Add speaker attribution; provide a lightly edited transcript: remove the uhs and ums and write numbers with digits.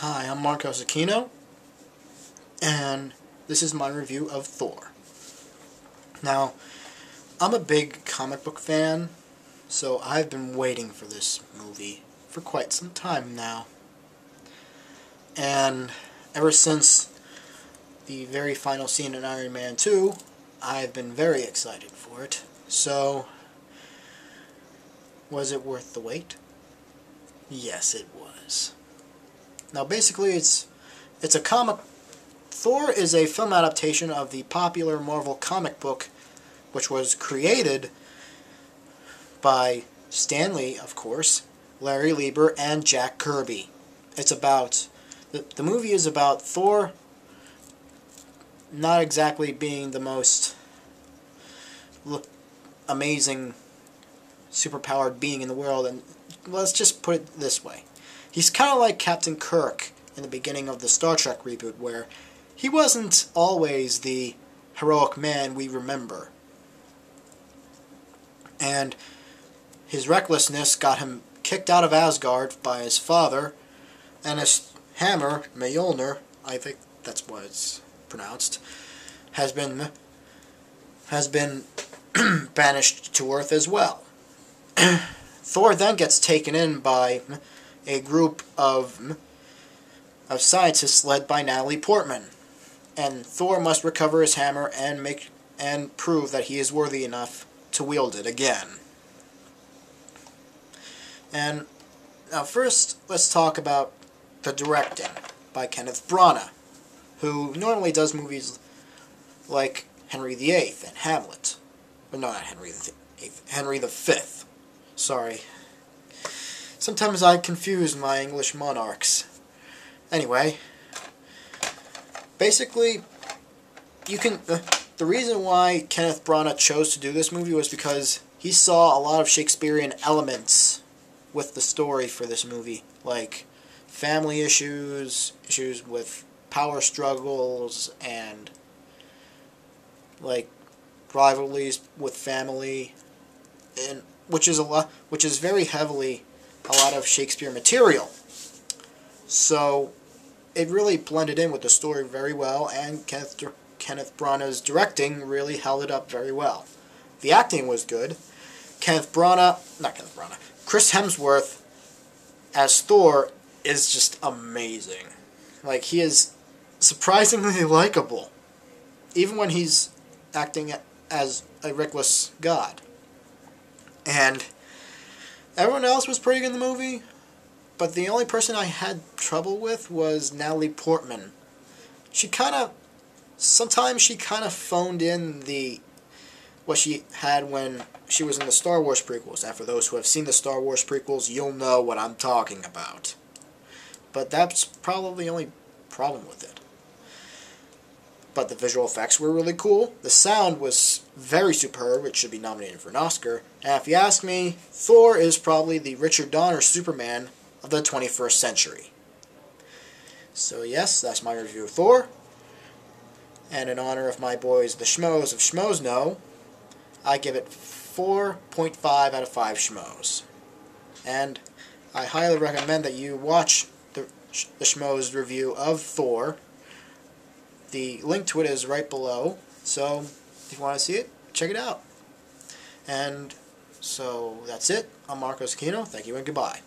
Speaker 1: Hi, I'm Aquino, and this is my review of Thor. Now, I'm a big comic book fan, so I've been waiting for this movie for quite some time now. And ever since the very final scene in Iron Man 2, I've been very excited for it. So, was it worth the wait? Yes, it was. Now, basically, it's a comic. Thor is a film adaptation of the popular Marvel comic book, which was created by Stan Lee, of course, Larry Lieber, and Jack Kirby. It's about the movie is about Thor not exactly being the most amazing superpowered being in the world, and let's just put it this way. He's kind of like Captain Kirk in the beginning of the Star Trek reboot, where he wasn't always the heroic man we remember. And his recklessness got him kicked out of Asgard by his father, and his hammer, Mjolnir, I think that's what it's pronounced, has been banished to Earth as well. Thor then gets taken in by a group of scientists led by Natalie Portman, and Thor must recover his hammer and prove that he is worthy enough to wield it again. And now first, let's talk about the directing by Kenneth Branagh, who normally does movies like Henry VIII and Hamlet. Well, no, not Henry VIII, Henry V. Sorry. Sometimes I confuse my English monarchs. Anyway, basically, the reason why Kenneth Branagh chose to do this movie was because he saw a lot of Shakespearean elements with the story for this movie, like family issues with power struggles, and like rivalries with family, and which is very heavily a lot of Shakespeare material. So it really blended in with the story very well, and Kenneth Branagh's directing really held it up very well. The acting was good. Chris Hemsworth as Thor is just amazing. Like, he is surprisingly likable, even when he's acting as a reckless god. And everyone else was pretty good in the movie, but the only person I had trouble with was Natalie Portman. Sometimes she kind of phoned in what she had when she was in the Star Wars prequels. And for those who have seen the Star Wars prequels, you'll know what I'm talking about. But that's probably the only problem with it. But the visual effects were really cool. The sound was very superb. It should be nominated for an Oscar. And if you ask me, Thor is probably the Richard Donner Superman of the 21st century. So yes, that's my review of Thor. And in honor of my boys, the Schmoes of Schmoes Know, I give it 4.5 out of 5 Schmoes. And I highly recommend that you watch the Schmoes review of Thor. The link to it is right below, so if you want to see it, check it out. And so that's it. I'm Aquino. Thank you and goodbye.